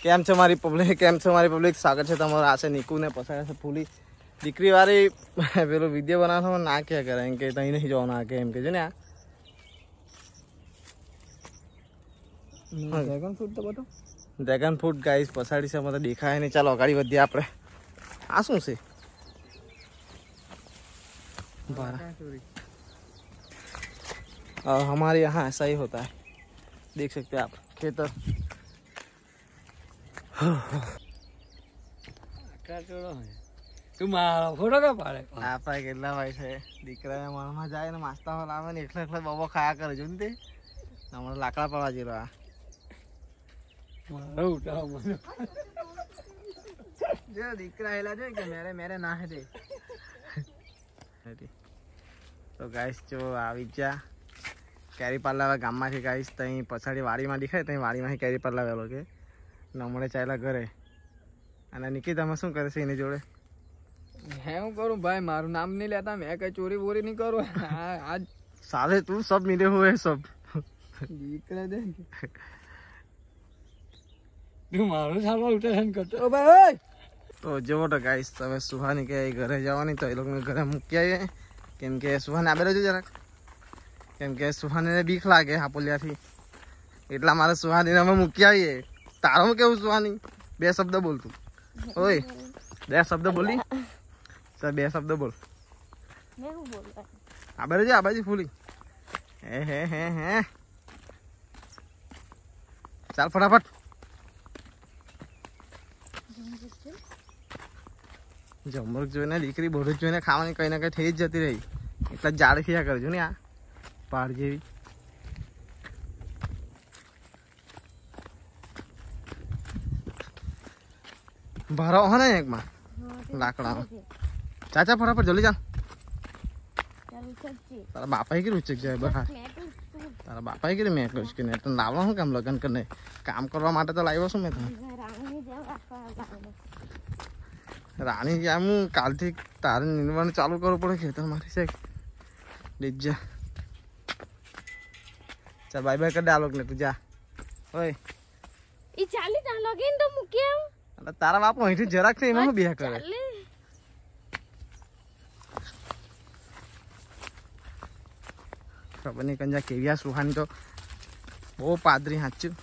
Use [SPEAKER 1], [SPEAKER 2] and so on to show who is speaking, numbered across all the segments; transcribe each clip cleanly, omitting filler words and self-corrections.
[SPEAKER 1] કેમ છે મારી પબ્લિક સ્વાગત છે તમારું. આ છે નિકુ ને પસાર છે ફૂલી દીકરી વાળી પેલો વિડીયો બનાવવાનો ના ક્યાં કરે એમ કે તઈ નહીં જવાનું આ કે એમ કે છે ને આ ડ્રેગન ફ્રૂટ ગાઈસ પછાડી છે મને દેખાય નહીં. ચાલો આગળ વધીએ આપણે. આ શું છે? हमारे यहाँ ऐसा ही होता है, देख सकते हैं आप खेतर.
[SPEAKER 2] તું મારો ફોટો કા પાડે?
[SPEAKER 1] આપણા કેટલા ભાઈ છે દીકરા મનમાં જાય ને માસ્તા લાવે ને એકલા બબો ખાયા કરે. જો ને તે હમણાં લાકડા પડવા જેલો આ
[SPEAKER 2] મારો ઉઠાવ મને
[SPEAKER 1] જો દીકરા એલા જો કે મેરે ના હે દે. તો ગાઈસ જો આવી જા કેરી પાર્લા ગામમાંથી ગાઈસ ત્યાં પછાડી વાડીમાં દેખાય ત્યાં વાડીમાંથી કેરી પાર્લા વેલો કે નમણે ચાલ્યા ઘરે. અને નિકી તમે શું કરે છે એની જોડે?
[SPEAKER 2] હે હું કરું ભાઈ, મારું નામ નહીં લેતા, મેં કઈ ચોરી બોરી નહીં કરું. આજ
[SPEAKER 1] साले तू सब मिले हुए सब
[SPEAKER 2] દીકરા દે તું મારું સાલવા ઉઠાણ કરતો. ઓ ભાઈ
[SPEAKER 1] તો જેવો તો ગાઈસ હવે સુહાની કે ઘરે જવાની તો એ લોકોને ઘરે મૂકી આવીએ. કેમ કે સુહાને આવેલો છે જરાક, કેમ કે સુહાને બીક લાગે હાપોલિયાથી, એટલા મારે સુહાનીને અમે મૂકી આવીએ. તારું કેવું સુહાની? બે શબ્દ બોલતું. ઓય બે શબ્દ બોલી સર, બે શબ્દ બોલ. આ બાજુ આ બાજુ ફૂલી હે ચાલ ફટાફટ. જમરૂક જોઈને દીકરી બોરું જોઈને ખાવાની કઈ ના કઈ થઈ જ જતી રહી. એટલા જાડ ખીયા કરજો ને આ પહાડ જેવી. ભરો હો ને એકમાં લાકડા ચાચા ફટાફટ જલ્દી ચાલ. તારા બાપા કે ઉચક જાય બહાર. તારા બાપા કે મેં કહ્યું કે નહીં લાવવા શું કામ લગ્ન કરીને કામ કરવા માટે તો લાવ્યો છું મેં તમે. રાણી જેમ હું કાલથી તારે નીંદવાનું ચાલુ કરવું પડે ખેતર મારી સાહેબ લીજા. ચાલ બાય બાય કરી દે આ લોકોને. તું જા. ઓય
[SPEAKER 3] ઈ ચાલી તા લગીન તો મૂક્યા.
[SPEAKER 1] એટલે તારા બાપો અહીંથી જરાક થઈ એમાં બે કરે. ખબર નહીં કંજા કેવી આ સુહાની તો બહુ પાદરી સાચું.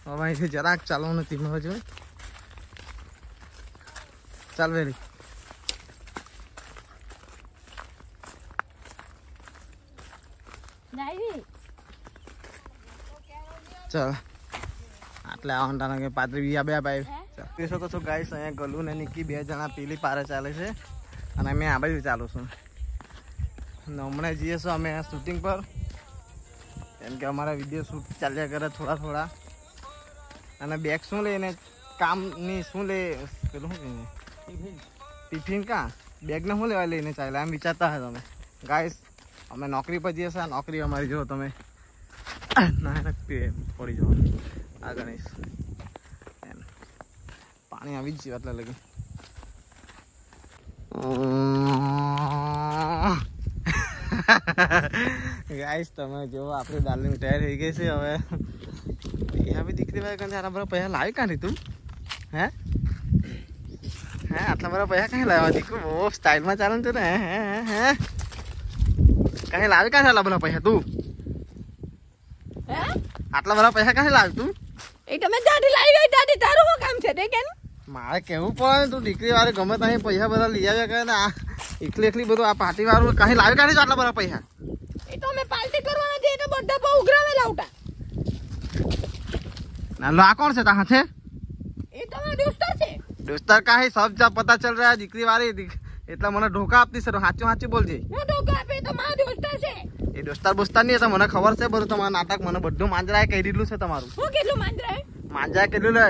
[SPEAKER 1] હવે અહીંથી જરાક ચાલવાનું નથી મળે જોઈએ. ચાલ વેરી ચાલ આટલે આવવાના કે પાદરી બીજા બે ભાઈ જોઈ શકો છો ગાઈસ. અહીંયા ગલુ ને નિકી બે જણા પેલી પારે ચાલે છે અને મેં આ બાજુ ચાલું છું. હમણાં જઈએ છીએ અમે શૂટિંગ પર, કેમ કે અમારા વિડીયો શૂટ ચાલ્યા કરે થોડા થોડા. અને બેગ શું લઈને કામની શું લે પેલું શું કહીએ ટિફિન કાં બેગને શું લેવા લઈને ચાલે એમ વિચારતા હોય તમે ગાઈસ. અમે નોકરી પર જઈએ છીએ, નોકરી અમારી જો તમે ના પડી જાઓ. આ ગણેશ એમ પાણી આવી જ છે એટલે લગી. ગાઈસ તમે જો આપણી દાલની તૈયાર થઈ ગઈ છે. હવે અહીંયા બી દીકરી ભાઈ કંઈ આટલા બધા પૈસા લાવી કાંથી તું? હે આટલા બધા પૈસા કાંઈ લાવ્યા દીકરું? બહુ સ્ટાઇલમાં ચાલે છે ને. હે કાંઈ લાવી કાંથી આટલા બધા પૈસા તું? આટલા બધા પૈસા કાંથી લાવી તું?
[SPEAKER 3] એ તમે દાદી લાવી હોય દાદી તારું શું કામ છે તે કેમ?
[SPEAKER 1] મારે કેવું પડે તું દીકરી વાળી ગમે ત્યાં પૈસા બધા લઈ આવ્યા કરે ને આ એકલી બધું આ પાર્ટી વાળું કાંઈ લાવી કાઢી આટલા બધા પૈસા?
[SPEAKER 3] એ તો અમે પાર્ટી કરવાના છે તો બધા બહુ ઉઘરાવેલા ઉઠા.
[SPEAKER 1] ના લો આ કોણ છે તા હાથે?
[SPEAKER 3] એ તો મારા દોસ્તાર છે.
[SPEAKER 1] દોસ્તાર કાંઈ સબ જા પતા ચલ રહ્યા દીકરી વાળી એટલે મને ઢોકા આપતી છે. સાચું બોલજે.
[SPEAKER 3] હું ઢોકા આપે તો મારા દોસ્તાર છે.
[SPEAKER 1] એ દોસ્તાર બોસ્તાર નહીં તો મને ખબર છે બધું તમારું નાટક. મને બધું માંજરાએ કહી દીધું છે તમારું.
[SPEAKER 3] હું કેટલું
[SPEAKER 1] માંજરાએ કેટલું લે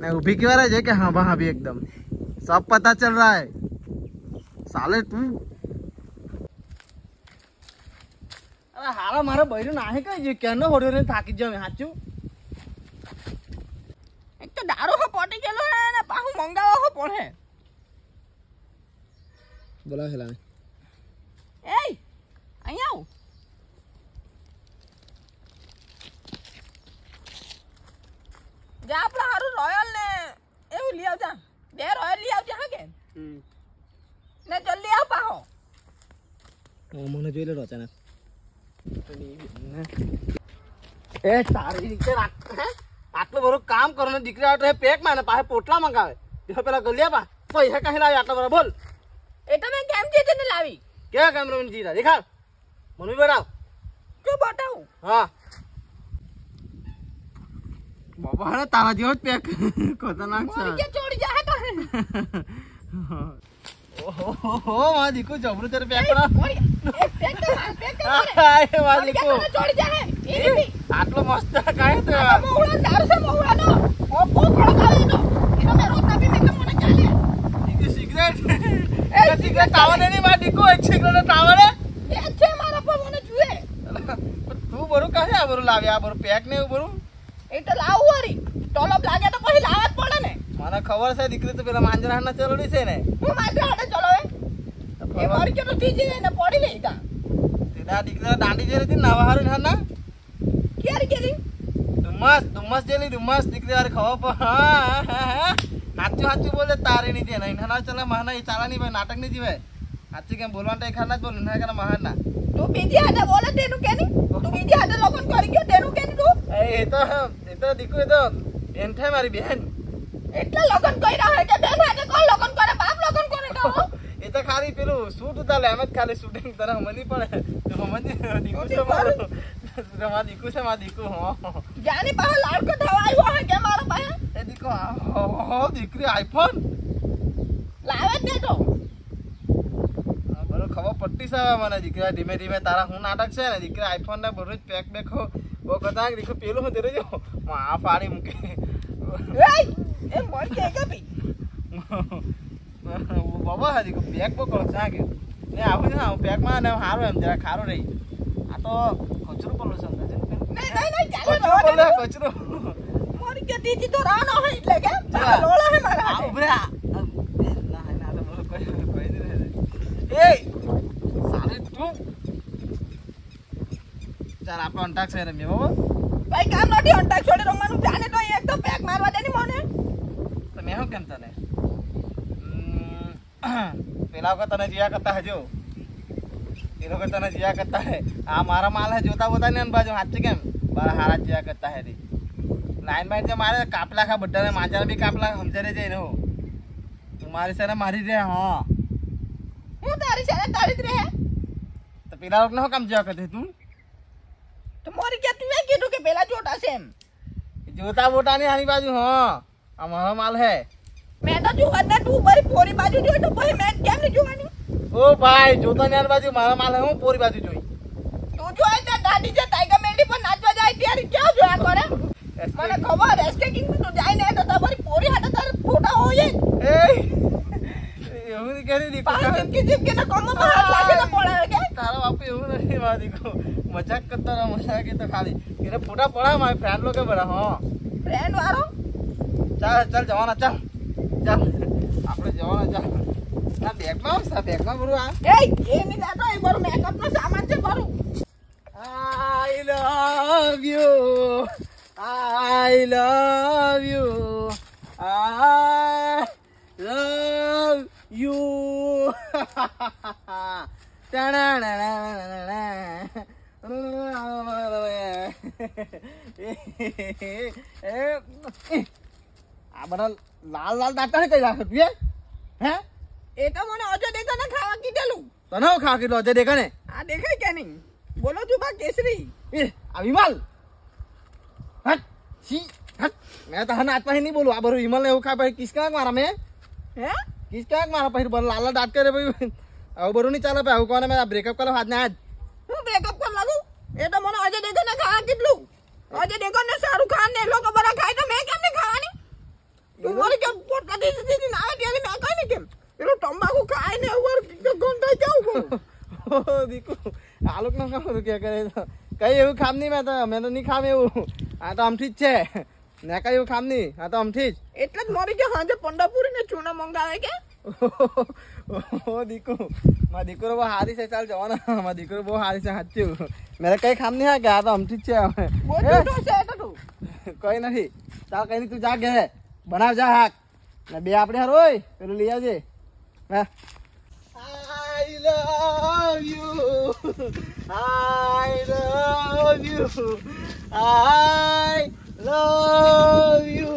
[SPEAKER 1] ને ઊભી કેવા રહે છે કે હા હા ભી એકદમ સબ પતા ચલ રહા હે સાલે તું. અરે હારા મારા બૈરું નાહે કઈ કેનો હોડ્યો ને થાકી જાવ સાચું.
[SPEAKER 3] એક તો દારો હો પોટી ગયેલો હે ને પાહુ મંગાવા હો પડે.
[SPEAKER 1] બોલાવ હેલાને.
[SPEAKER 3] એય અહીંયા આવ. જા આપણે હારું રોયલ ને એવું લઈ આવજા 2 રોયલ લઈ આવજા હા કે ને જલ્દી આવ પાહો
[SPEAKER 1] મને જોઈ લે અચાનક એ તારી રીતે રાખ હે આટલું બધું કામ કરો ને દીકરી આટલે પેક માં ને પાસે પોટલા મંગાવે જો પેલા ગલિયા પા પૈસા કાહી લાવી આટલા બધા બોલ
[SPEAKER 3] એ તો મેં કેમ કીધું ને લાવી
[SPEAKER 1] કેવા કેમેરામેન જીરા દેખાડ મને બતાવ
[SPEAKER 3] જો બતાવું
[SPEAKER 1] હા બાબા હે તારા જેવો જ પેક ખતરનાક છે
[SPEAKER 3] મોરી કે ચોડી જા તો
[SPEAKER 1] ઓહો માં દીકુ જબરું તેરે પેક કરા
[SPEAKER 3] મોરી એક પેક તો
[SPEAKER 1] આય માં દીકુ
[SPEAKER 3] ચોડી જા હે એ
[SPEAKER 1] આટલો મસ્ત કાય તો
[SPEAKER 3] મોહળા દારૂ છે મોહળાનો ઓ પોકળો કાલે તો એનો મે રોજ ના પીને મને ચાલે
[SPEAKER 1] દીકુ સિગરેટ એ સિગરેટ તાવને ની માં દીકુ એક સિગરેટ તાવને
[SPEAKER 3] એ છે મારા પર મને જુએ
[SPEAKER 1] તું બરું કાહે આ બરું લાવ્યા આ બરું પેક ને એવું બરું
[SPEAKER 3] એ તો લાવું વરી ટોલપ લાગે તો પછી લાવવા જ પડે ને
[SPEAKER 1] મને ખબર છે દીકરી તો પેલા માંજરા ના ચલડી છે ને
[SPEAKER 3] હું માથે હાડે ચલાવે એ મારી કે તો તીજી ને પડી લે કા
[SPEAKER 1] તેડા દીકરા દાંડી જે હતી નાવા હારું ના ના
[SPEAKER 3] ક્યારે કેરી
[SPEAKER 1] ડુમસ જેલી ડુમસ દીકરી વાર ખવા પર હાચું હાચું બોલે તારે ની દે નહીં ના ચલે મહાના એ ચાલા ની ભાઈ નાટક ની જીવે હાચું કેમ બોલવાનું તો એખાના જ બોલ ના કરે મહાના
[SPEAKER 3] તું બીજી હાથે બોલે તેનું કેની તું બીજી હાથે લોકોન કરી ગયો તેનું કેની તું
[SPEAKER 1] એ તો દીકુ એ તો બેન થાય મારી બેન
[SPEAKER 3] એટલે લગન કર્યા હોય કે બેન હાથે કોણ લગન કરે બાપ લગન કરે તો
[SPEAKER 1] એ તો ખાલી પેલું શૂટ ઉતારે એમ જ ખાલી શૂટિંગ તને મની પડે તો મની દીકુ છે મારું તમારા દીકુ છે મારા દીકુ હો
[SPEAKER 3] જાની પાસે લાડકો થવા આવ્યો હોય કે મારો પાસે
[SPEAKER 1] એ દીકુ હો દીકરી આઈફોન
[SPEAKER 3] લાવે જ તો
[SPEAKER 1] બરો ખબર પટ્ટી છે મને દીકરા ધીમે ધીમે તારા હું નાટક છે ને દીકરા આઈફોન ને બરોજ પેક બેક હો વો કતા દીકરો પેલું હું તેરે જો આ ફાડી મૂકે
[SPEAKER 3] એ મોર કે ભઈ
[SPEAKER 1] બાબા હા દીકરો પેક બો કરો સાગે ને આવું ને આવું પેક માં ને હારો એમ જરા ખારો રહી આ તો કચરો પડલો છે
[SPEAKER 3] નહીં ચાલે
[SPEAKER 1] કચરો કચરો
[SPEAKER 3] મોર કે દીદી તો રાનો હોય એટલે કે લોળા હે મારા
[SPEAKER 1] આ ઉભરે ના તો બોલો કોઈ એ સાલે તું ચાલ આપણો અંટાક છે રમ્યો બાબા
[SPEAKER 3] ભાઈ કામ નથી અંટાક છોડી રમવાનું જાને તો એક તો પેક મારવા દેની મને
[SPEAKER 1] તો મેં હું કેમ તને પેલા વખત તને જીયા કરતા હજો એ લોકો તને જીયા કરતા હે આ મારા માલ હે જોતા બોતા ને બાજુ હાથ કેમ બારા હારા જીયા કરતા હે રી લાઈન બાઈન જે મારે કાપલા ખા બધાને માજાને બી કાપલા સમજારે જઈને હો તું મારી સાને મારી દે હા
[SPEAKER 3] હું તારી સાને તારી જ રહે
[SPEAKER 1] તો પેલા લોકો નો કામ જીયા કરતી તું
[SPEAKER 3] તો મોરી કે તું એ કીધું કે પેલા જોટા છે એમ
[SPEAKER 1] જોતા બોટા ની આની બાજુ હા આ મારો માલ હે
[SPEAKER 3] મેં તો જોવા દે તું બરી પોરી બાજુ જોઈ તો પછી મેં કેમ નહીં જોવાની
[SPEAKER 1] ઓ ભાઈ જોતા ની આની બાજુ મારા માલ હે હું પોરી બાજુ જોઈ
[SPEAKER 3] તું જોઈ તે દાદી જે ટાઈગર મેડી પર નાચવા જાય ત્યારે કેવું જોયા કરે મને ખબર એસ્કેટિંગ તું જાય ને તો તમારી પોરી હાથે તાર ફોટા હોય
[SPEAKER 1] એ એવું કરી દી
[SPEAKER 3] પાછી ચીપકી ને કોમો તો હાથ લાગે ને પડાવે કે
[SPEAKER 1] તારા બાપુ એવું નથી વાદી કો મજાક કરતા રહો મજાક તો ખાલી એને ફોટા પડાવ મારા ફ્રેન્ડ લોકો બરા હા
[SPEAKER 3] ફ્રેન્ડ વાળો
[SPEAKER 1] ચાલ જવાના ચાલ આપણે જવાના ચાલ આ બેગમાં બરું આ
[SPEAKER 3] એ ની દાતો એ બરું મેકઅપ નો સામાન છે બરું
[SPEAKER 1] I love you I love you I love you આ બધા લાલ લાલ દાંતા કઈ રાખે તું હે
[SPEAKER 3] એ તો મને અજો દેખા ને ખાવા કીધેલું
[SPEAKER 1] તને ખા કીધું અજય દેખા ને
[SPEAKER 3] આ દેખાય કે નહીં બોલો છું બા કેસરી
[SPEAKER 1] એ આ વિમલ હટ સી હટ મેં તો હન આત્મા નહીં બોલું આ બરું વિમલ ને એવું ખા પછી કિસકા મારા મેં
[SPEAKER 3] હે
[SPEAKER 1] કિસકા મારા પછી બર લાલ દાંત કરે ભાઈ આવું બરું નહીં ચાલે ભાઈ આવું કોને મેં બ્રેકઅપ કરો આજ ને આજ
[SPEAKER 3] હું બ્રેકઅપ કર લાગુ એ તો મને અજય દેખા ને ખાવા કીધું અજય દેખા ને શાહરુખ ખાન ને લોકો બધા ખાય તો મેં કેમ નહીં ખાવાની તું બોલે કે પોટકા દીધી ના આવે ત્યારે મેં ખાઈ ને કેમ પેલું તંબાકુ ખાય ને ઉપર ગંધાઈ જાઉં
[SPEAKER 1] ઓ દીકુ આ લોકો નો કામ કે કરે કઈ એવું ખામ નહીં મેં તો નહીં ખામ એવું આ તો આમથી જ છે ને કઈ એવું ખામ નહીં આ તો આમથી જ
[SPEAKER 3] એટલે જ મારી કે હાજે પંડાપુરી ને ચૂના મંગાવે કે
[SPEAKER 1] ઓ દીકુ મારા દીકરો બહુ હારી છે ચાલ જવાના મારા દીકરો બહુ હારી છે સાચું મેરે કઈ ખામ નહીં હા કે આ તો આમથી જ છે
[SPEAKER 3] બોલ તો છે તો તું
[SPEAKER 1] કઈ નથી ચાલ કઈ નહીં તું જા ઘેરે બનાવ જા હાક ને બે આપણે હાર હોય પેલું લઈ આવજે હા I love you. I love you. I love you.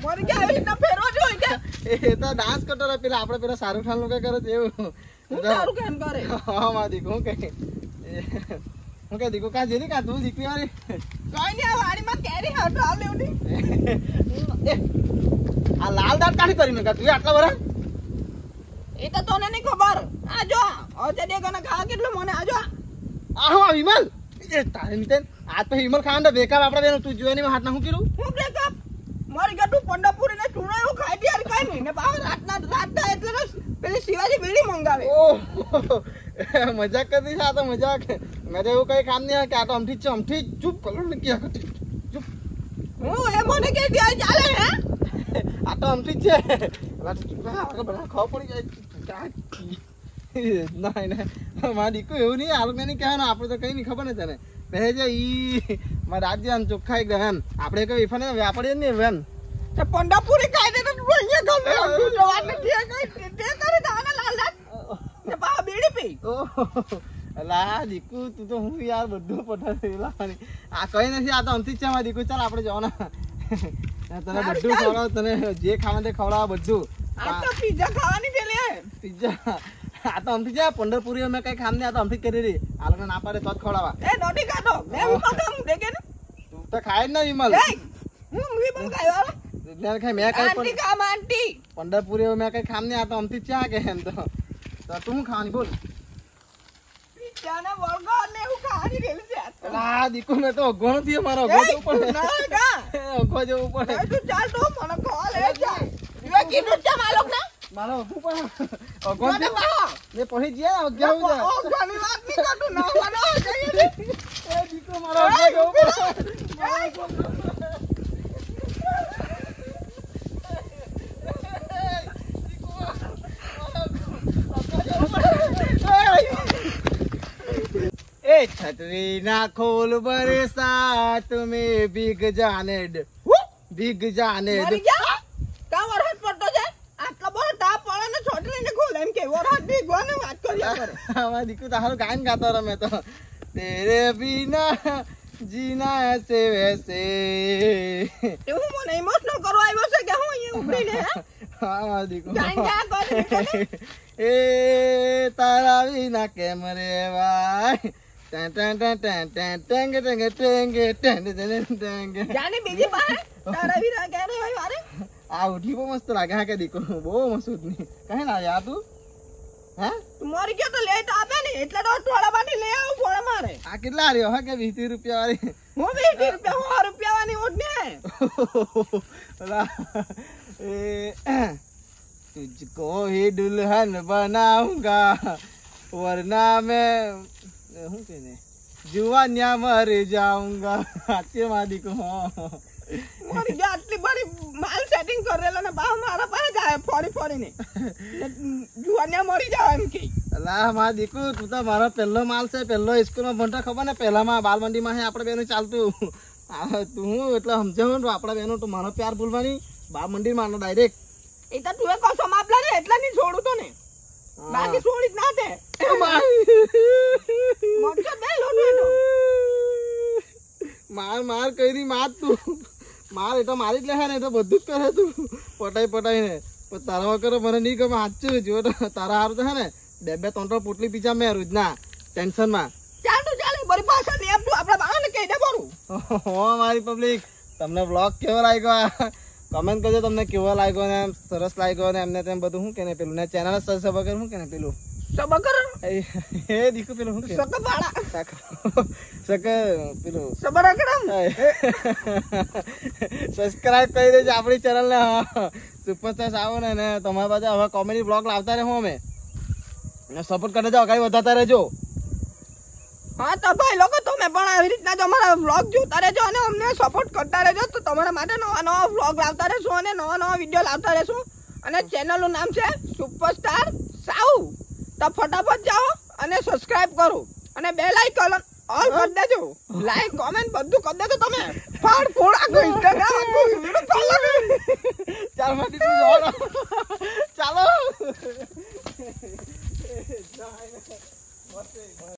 [SPEAKER 3] મોરી કે આવી રીતના ફેરવા જોઈએ કે
[SPEAKER 1] એ તો ડાન્સ કરતો રહે પેલા આપણે પેલા શાહરુખ ખાન લોકો કરે છે એવું
[SPEAKER 3] હું સારું કેમ કરે
[SPEAKER 1] હા માં દીકુ હું કે દીકુ કા જેલી કા તું દીકરી વાળી
[SPEAKER 3] કોઈ નહીં આ વાડીમાં કેરી હટાવ લેવડી
[SPEAKER 1] આ લાલ દાંત કાઢી કરી મેં તું આટલા બરા
[SPEAKER 3] એ તો તને નહીં ખબર આ જો અજય દેવગન ખા કેટલું મને આ જો
[SPEAKER 1] આહો વિમલ એ તારે નીતે આ તો વિમલ ખાન તો બેકાર આપણે બેનો તું જોઈ ની હાથ ના હું કર્યું
[SPEAKER 3] હું બ્રેકઅપ મારી ગટુ પંડાપુરી ને ચૂડા એવું ખાઈ દે યાર કઈ નહીં ને બાવ રાતના એટલે તો પેલી શિવાજી બીડી મંગાવે
[SPEAKER 1] ઓહ મજાક કરતી છે આ તો મજાક મેં એવું કઈ કામ નહીં કે આ તો અમથી ચૂપ કરો ને ક્યાં કરતી ચૂપ
[SPEAKER 3] હું એ મને કે ત્યાં ચાલે હે
[SPEAKER 1] આ તો અમથી જ છે પેલા ચૂપ આગળ બધા ખાવ પડી જાય ના ના મારા દીકુ એવું નહીં આ લોકોને નહીં કહેવાનું આપણે તો કઈ નહીં ખબર ને તને બે જે ઈ મારા રાજ્ય આમ ચોખ્ખા એકદમ એમ આપણે કઈ વેફાને વ્યાપારી ને એમ
[SPEAKER 3] તે પંડાપુરી ખાઈ દે તો તું અહીંયા ગમે તું જવાત ને તે કરે દાના લાલ લાલ ને બા બીડી પી
[SPEAKER 1] લા દીકુ તું તો હું યાર બધું પઠા થયેલા આ કઈ નથી આ તો અમથી જ છે મારા દીકુ ચાલ આપણે જવાના તને બધું ખવડાવ તને જે ખાવા તે ખવડાવ બધું
[SPEAKER 3] આ તો પિઝા ખાવાની છે લે
[SPEAKER 1] પિઝા આ તો અમથી જા પંડરપુરી મેં કઈ ખામ નહીં આ તો અમથી કરી રહી આ લોકો ના પાડે તો જ ખવડાવા
[SPEAKER 3] એ નોટી કાઢો મેં વિમલ ખામ દેખે ને
[SPEAKER 1] તું તો ખાય જ ના વિમલ
[SPEAKER 3] હું વિમલ ખાયો
[SPEAKER 1] મેં કઈ
[SPEAKER 3] આંટી કામ આંટી
[SPEAKER 1] પંડરપુરી મેં કઈ ખામ નહીં આ તો અમથી જ ચા કે એમ તો તું હું ખાવાની બોલ
[SPEAKER 3] પિઝા ને બર્ગર ને એવું ખાવાની રેલી છે
[SPEAKER 1] આ દીકુ મેં તો અગવાનો થયો મારો અગો જવું પડે
[SPEAKER 3] ના કા
[SPEAKER 1] અગો જવું પડે
[SPEAKER 3] તું ચાલ તો મને કોલ હે જા એ કીધું છે માલોક ના
[SPEAKER 1] મારો અગો પણ અગો મે પહોંચી ગયા અગિયાર
[SPEAKER 3] ઓ ઘણી વાત ની કાઢું ના બનો જઈએ
[SPEAKER 1] એ દીકુ મારો અગો જવું પડે ए छतरी ना खोल बरसात में भीग जाने भीग जाने
[SPEAKER 3] મરી જા કા વરસાદ પડતો છે આટલો બધો તાપ પડે ને છોટરી ને ખોલ એમ કે વરસાદ ની ગોને વાત કર્યા કરે
[SPEAKER 1] हमारा दिक्कत तारो गान गाता रहा मैं तो तेरे बिना जीना ऐसे वैसे
[SPEAKER 3] તે હું મને ઇમોશનલ કરવા આવ્યો છે કે હું અહીંયા ઉભરીને હે
[SPEAKER 1] हाँ हमारा दिक्कत
[SPEAKER 3] જાન જા કરી
[SPEAKER 1] ए तारा बिना कैम रे भाई टन टन टन टन टन टेंगे टेंगे टेंगे टेंगे टेंगे टेंगे
[SPEAKER 3] જાની બીજી પાસે તારા વીરા કે રે ભાઈ મારે
[SPEAKER 1] आ उठी वो मस्त लागे हाँ क्या दिक्को वो मस्त उठनी कहीं ना यार तू हाँ
[SPEAKER 3] તું મરી ગયો તો લે તો આપે ને એટલે તો ટોળા બાટી લઈ આવું ફોડા મારે
[SPEAKER 1] आ कितना आ रही हो हाँ क्या 20 रुपया वाली
[SPEAKER 3] હું 20 રૂપિયા 100 રૂપિયા વાળી ઓટ ને
[SPEAKER 1] बोला ए तुझको ही दुल्हन बनाऊंगा वरना मैं हूँ कहने जुआनिया मर जाऊंगा आते मादी को
[SPEAKER 3] મારી ગયા આટલી બડી માલ સેટિંગ કરેલા ને બા મારા પાસે જાય ફોરી ફોરીને જુવાનિયા મરી જાવ એમ કે
[SPEAKER 1] અલા મારા દીકુ તું તો મારો પહેલો માલ છે પહેલો સ્કૂલમાં ભણતો ખબર ને પહેલામાં બાલ મંડીમાં હે આપણે બેનું ચાલતું તું હું એટલે સમજાવું આપણા બેનો તો મારો પ્યાર ભૂલવાની બાલ મંડીમાં આનો ડાયરેક્ટ
[SPEAKER 3] એ તો તું એક સમાપલા ને એટલે નહીં છોડું તો ને બાકી છોડી જ ના દે મોટો બે લોટો એનો
[SPEAKER 1] માર માર કરી માર તું માર એ તો મારી જ લે ને તો બધું જ કરે તું પટાઈ ને પણ તારા વગર મને નહીં ગમે સાચું જો તારા હારું તો હે ને 2-3 પોટલી પીજા મેં રોજના ટેન્શનમાં
[SPEAKER 3] ચાલ તું ચાલ બરી પાછા ને એમ તું આપણા બાને કહી દે બોલું
[SPEAKER 1] હો મારી પબ્લિક તમને વ્લોગ કેવો લાગ્યો કમેન્ટ કરજો તમને કેવો લાગ્યો ને સરસ લાગ્યો ને એમને તેમ બધું શું કે ને પેલું ને ચેનલ સબસ્ક્રાઇબ વગર શું કે ને પેલું
[SPEAKER 3] સબકર
[SPEAKER 1] એ દીકુ પેલું શું કે
[SPEAKER 3] સકબાળા
[SPEAKER 1] સક પેલું
[SPEAKER 3] સબરકડમ
[SPEAKER 1] સબસ્ક્રાઇબ કરી દેજો આપણી ચેનલ ને સુપરસ્ટાર આવો ને તમારા પાસે હવે કોમેડી બ્લોગ લાવતા રહે હું અમે સપોર્ટ કરતા જાઓ આગળ વધારતા રહેજો
[SPEAKER 3] હા તો ભાઈ લોકો તમે પણ આવી રીતના જ અમારા વ્લોગ જોતા રહેજો અને અમને સપોર્ટ કરતા રહેજો તો તમારા માટે નવા નવા વ્લોગ લાવતા રહેશું અને નવા નવા વિડીયો લાવતા રહેશું અને ચેનલનું નામ છે સુપરસ્ટાર સાઉ તો ફટાફટ જાઓ અને સબસ્ક્રાઇબ કરો અને બેલ આઇકન ઓલ કરી દેજો. લાઈક કોમેન્ટ બધું કરી દેજો તમે. ફાડ ફોડ આખો ઇન્સ્ટાગ્રામ આખો વિડિયો ફોલો
[SPEAKER 2] ચાલ માંથી તું